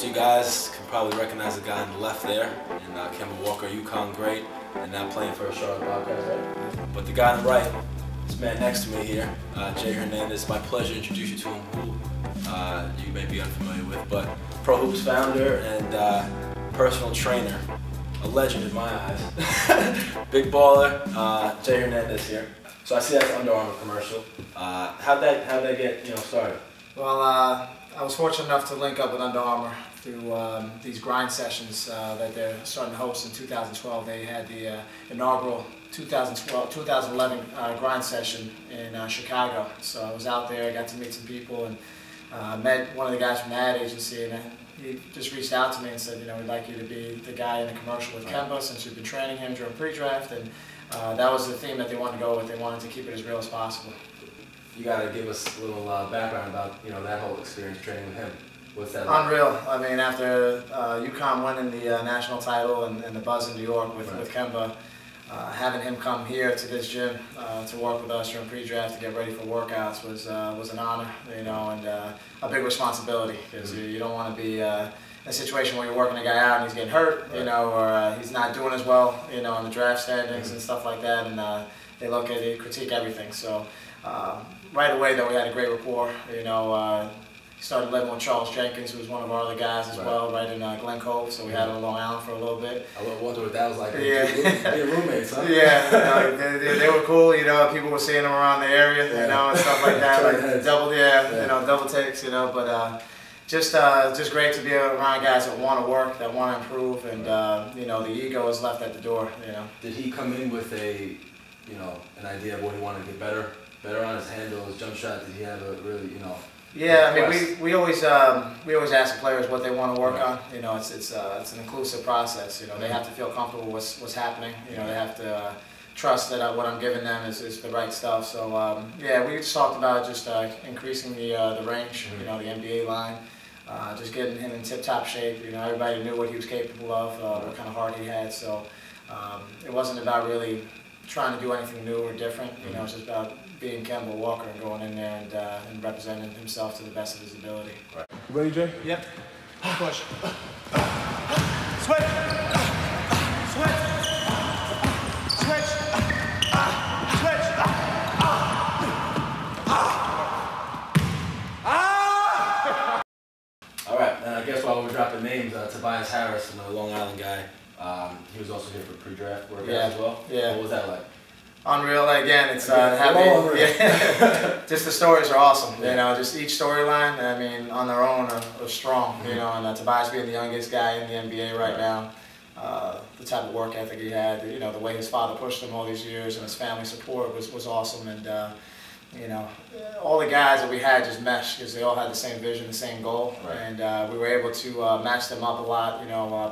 Most of you guys can probably recognize the guy on the left there, and Kemba Walker, UConn great, and now playing for a Charlotte Bobcats, right? But the guy on the right, this man next to me here, Jay Hernandez. It's my pleasure to introduce you to him, who you may be unfamiliar with, but Pro Hoops founder and personal trainer, a legend in my eyes. Big baller, Jay Hernandez here. So I see that's an Under Armour commercial. How'd that get started? Well, I was fortunate enough to link up with Under Armour through these grind sessions that they're starting to host in 2012. They had the inaugural 2011 grind session in Chicago. So I was out there, got to meet some people, and met one of the guys from the ad agency, and he just reached out to me and said, we'd like you to be the guy in the commercial with Kemba, since you've been training him during pre-draft, and that was the theme that they wanted to go with. They wanted to keep it as real as possible. You got to give us a little background about that whole experience training with him. What's that like? Unreal. I mean, after UConn winning the national title and the buzz in New York with Kemba, having him come here to this gym to work with us during pre-draft to get ready for workouts was an honor, and a big responsibility, because you don't want to be in a situation where you're working a guy out and he's getting hurt, or he's not doing as well, in the draft standings and stuff like that, and they critique everything. So right away, though, we had a great rapport. Started living with Charles Jenkins, who was one of our other guys as well, right in Glen Cove. So we had him in Long Island for a little bit. I wonder what that was like. Being roommates, huh? Yeah, they were cool. People were seeing them around the area, and stuff like that, like double takes, but just great to be around guys that want to work, that want to improve, and the ego is left at the door. Did he come in with an idea of what he wanted to get better on his handle, his jump shot? Did he have a really Yeah, I mean, we always ask the players what they want to work on. It's an inclusive process. They have to feel comfortable with what's happening. They have to trust that what I'm giving them is the right stuff. So yeah, we just talked about just increasing the range, the NBA line, just getting him in tip-top shape. Everybody knew what he was capable of, what kind of heart he had. So it wasn't about really trying to do anything new or different. It's just about being Kemba Walker and going in there and representing himself to the best of his ability. Right. You ready, Jay? Yep. Push. Switch. Switch. Switch. Switch. All right, and I guess while we're dropping names, Tobias Harris, another Long Island guy, he was also here for pre-draft workouts as well. Yeah. What was that like? Unreal. Again, it's having, just the stories are awesome. Just each storyline, I mean, on their own are strong. And Tobias being the youngest guy in the NBA right now, the type of work ethic he had, the way his father pushed him all these years, and his family support was awesome. And all the guys that we had just meshed, because they all had the same vision, the same goal, and we were able to match them up a lot.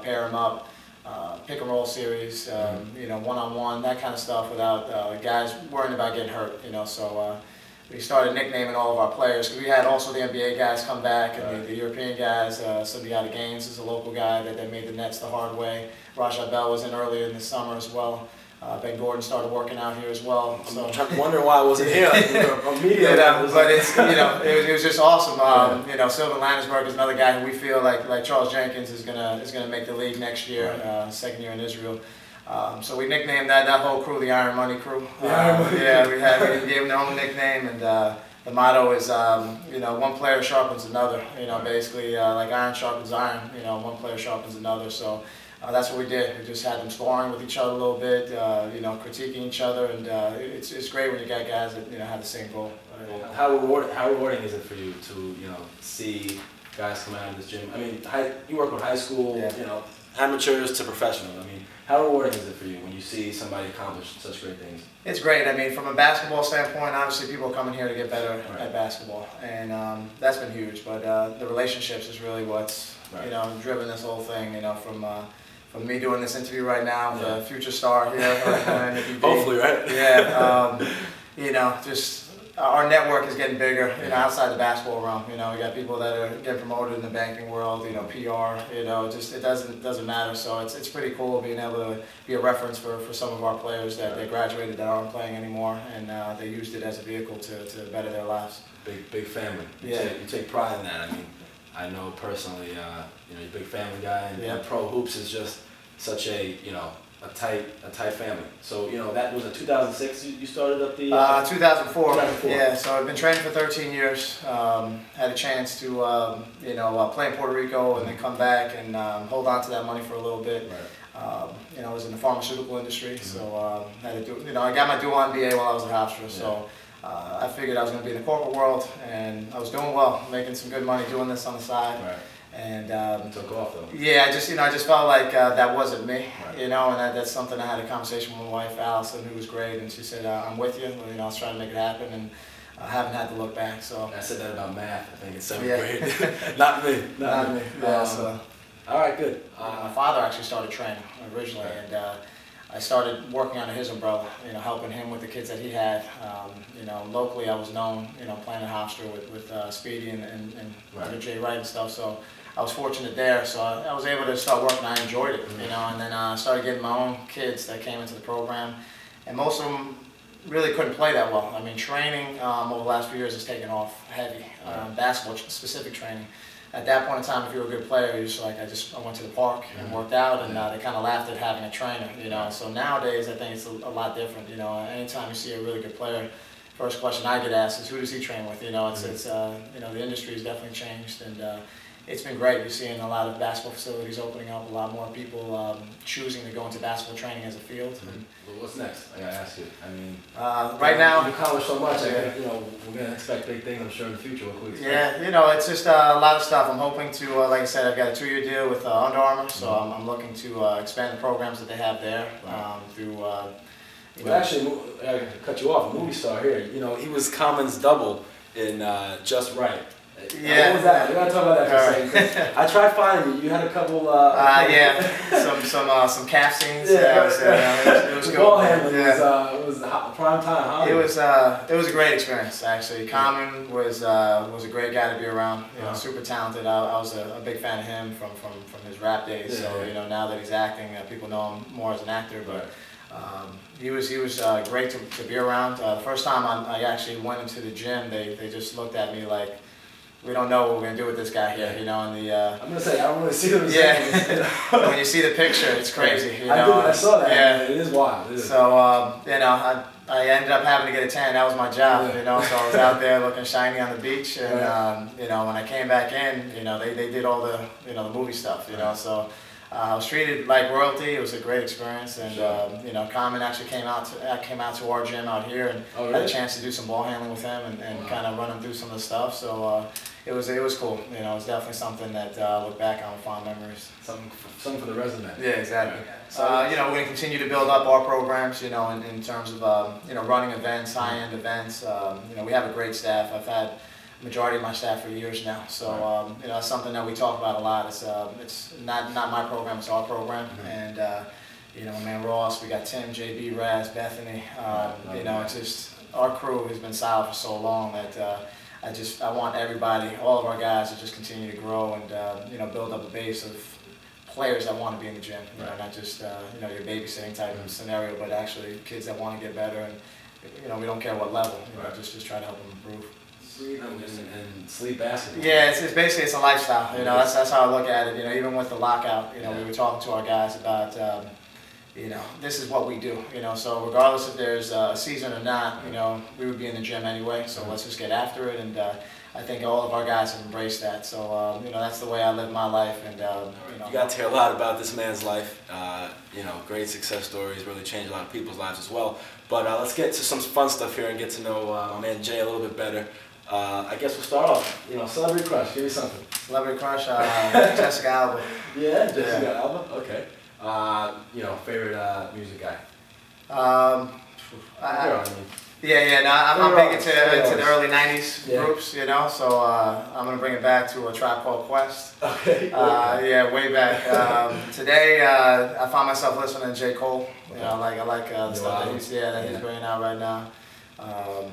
Pair them up. Pick and roll series, one-on-one, that kind of stuff, without guys worrying about getting hurt. So we started nicknaming all of our players, because we had also the NBA guys come back, and the European guys. Subiata Gaines is a local guy that made the Nets the hard way. Rajah Bell was in earlier in the summer as well. Ben Gordon started working out here as well. So I'm wondering why I wasn't here. But it's it was just awesome. Sylvan Landesberg is another guy who we feel like Charles Jenkins is gonna make the league next year, second year in Israel. So we nicknamed that whole crew the Iron Money crew. Yeah, we gave them their own nickname, and the motto is one player sharpens another. Basically like iron sharpens iron. One player sharpens another. So. That's what we did. We just had them sparring with each other a little bit, critiquing each other, and it's great when you got guys that have the same goal. How rewarding is it for you to see guys come out of this gym? I mean, you work with high school, amateurs to professionals. I mean, how rewarding is it for you when you see somebody accomplish such great things? It's great. I mean, from a basketball standpoint, obviously people are coming here to get better at basketball, and that's been huge. But the relationships is really what's driven this whole thing. From me doing this interview right now, the future star here. Hopefully, right? Yeah. Just our network is getting bigger, outside the basketball realm. We got people that are getting promoted in the banking world, PR, just it doesn't matter. So it's pretty cool being able to be a reference for some of our players that graduated that aren't playing anymore, and they used it as a vehicle to better their lives. Big family. You take pride in that. I mean, I know personally, you know, you're a big family guy, and, Yeah. and pro hoops is just such a, you know, a tight family. So, you know, that was in 2006 you started up the... 2004. 2004. Yeah, so I've been training for 13 years. Had a chance to, you know, play in Puerto Rico and then come back and hold on to that money for a little bit. Right. You know, I was in the pharmaceutical industry, so had to do, you know, I got my dual MBA while I was at Hofstra, so I figured I was going to be in the corporate world, and I was doing well, making some good money doing this on the side. Right. And Took off though. yeah, I just felt like that wasn't me, Right. you know, and that's something I had a conversation with my wife, Allison, who was great, and she said, I'm with you, you know, I was trying to make it happen, and I haven't had to look back, so. I said that about math, I think, in 7th Yeah. grade. Not me. Not me, yeah, so. All right, good. My father actually started training originally, and I started working under his umbrella, you know, helping him with the kids that he had. You know, locally I was known, you know, playing at Hofstra with Speedy and Right. under Jay Wright and stuff, so I was fortunate there, so I was able to start working. I enjoyed it, you know, and then I started getting my own kids that came into the program, and most of them really couldn't play that well. I mean, training over the last few years has taken off heavy, basketball specific training. At that point in time, if you were a good player, you just like, I went to the park and worked out, and they kind of laughed at having a trainer, you know. So nowadays, I think it's a lot different, you know. Anytime you see a really good player, first question I get asked is, who does he train with? You know, it's you know, the industry has definitely changed, and it's been great. You're seeing a lot of basketball facilities opening up, a lot more people choosing to go into basketball training as a field. Well, what's next? I gotta ask you. I mean, right now, you've accomplished so much. I think, you know, we're gonna expect big things, I'm sure, in the future. What can we expect? yeah, you know, it's just a lot of stuff. I'm hoping to, like I said, I've got a 2-year deal with Under Armour, so I'm looking to expand the programs that they have there through. You know, actually, I cut you off. A movie star here. You know, he was Common's double in Just Right. Yeah. What was that? We gotta talk about that for a second. I tried finding you. You had a couple. yeah, some calf scenes. Yeah, it was the good. ball handling Yeah. was prime time. Huh? It was a great experience actually. Common was a great guy to be around. You know, super talented. I was a big fan of him from his rap days. Yeah, so yeah. you know, now that he's acting, people know him more as an actor. But he was great to be around. The first time I actually went into the gym, they just looked at me like, we don't know what we're gonna do with this guy here, you know. And I'm gonna say I don't really see them. yeah, when you see the picture, it's crazy. You know? I saw that. Yeah, it is wild. It is. So you know, I ended up having to get a tan. That was my job, you know. So I was out there looking shiny on the beach, and you know, when I came back in, you know, they did all the the movie stuff, you know. So I was treated like royalty. It was a great experience, and you know, Common actually came out to our gym out here, and had a chance to do some ball handling with him and kind of run him through some of the stuff. So it was cool. You know, it was definitely something that I look back on with fond memories. Something for the resume. Yeah, exactly. So you know, we're going to continue to build up our programs. You know, in terms of you know, running events, high-end events. You know, we have a great staff. I've had majority of my staff for years now. So you know, it's something that we talk about a lot. It's not my program, it's our program. And you know, my man Ross, we got Tim, JB, Raz, Bethany. You know, it's just our crew has been solid for so long that I want everybody, all of our guys, to just continue to grow and you know, build up a base of players that want to be in the gym. You know, not just you know, your babysitting type of scenario, but actually kids that want to get better. And you know, we don't care what level. You know, just try to help them improve. And sleep basketball. Yeah, it's basically a lifestyle. You know, that's how I look at it. You know, even with the lockout, you know, we were talking to our guys about, you know, this is what we do. You know, so regardless if there's a season or not, you know, we would be in the gym anyway. So let's just get after it. And I think all of our guys have embraced that. So you know, that's the way I live my life. And you know, you got to hear a lot about this man's life. You know, great success stories, really changed a lot of people's lives as well. But let's get to some fun stuff here and get to know my man Jay a little bit better. I guess we'll start off, you know, celebrity crush, give me something. Celebrity crush, Jessica Alba. Yeah, Jessica Alba, okay. You know, favorite music guy? No, I'm big into the early 90s groups, you know, so I'm going to bring it back to a Tribe Called Quest. Okay. Yeah, way back. Today, I find myself listening to J. Cole. You know, I like the stuff that he's bringing out right now.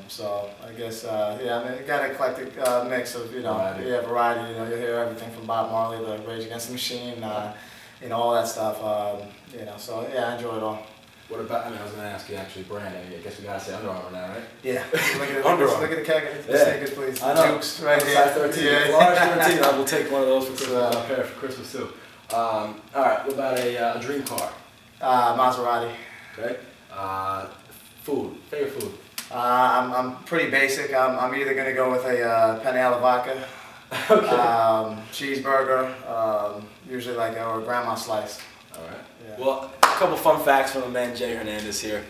So I guess yeah, I mean, got an eclectic mix of variety. You know, you'll hear everything from Bob Marley to Rage Against the Machine, you know, all that stuff. You know, so yeah, I enjoy it all. What about, I mean, I was going to ask you actually brand. I guess we got to say Under Armour now, right? Yeah. Look at Under look at the sneakers, please. I know. Jukes right here. Size 13. Yeah. Large 13. I will take one of those for Christmas. A pair for Christmas too. All right. What about a dream car? Maserati. Okay. Food. Favorite food? I'm pretty basic. I'm either gonna go with a penne alla vodka, Okay. cheeseburger, usually like or a grandma slice. All right. Yeah. Well, a couple fun facts from the man Jay Hernandez here.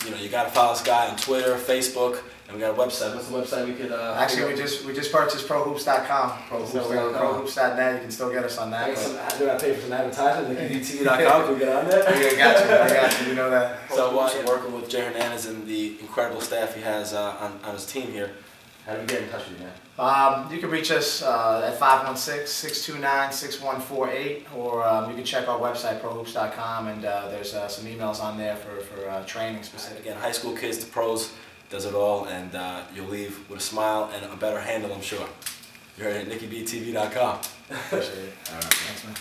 You know, you got to follow this guy on Twitter, Facebook, and we got a website. What's the website we could? Actually, we just purchased ProHoops.com. So we're on ProHoops.net. You can still get us on that. Do I pay for some advertising? NickyBTV.com. Can we get on there? I got you. You know that. So, working with Jay Hernandez and the incredible staff he has on his team here, how do we get in touch with you, man? You can reach us at 516-629-6148, or you can check our website, prohoops.com, and there's some emails on there for training specific. Again, high school kids to pros, does it all, and you'll leave with a smile and a better handle, I'm sure. You're at NickyBTV.com. Appreciate it. All right. Thanks, man.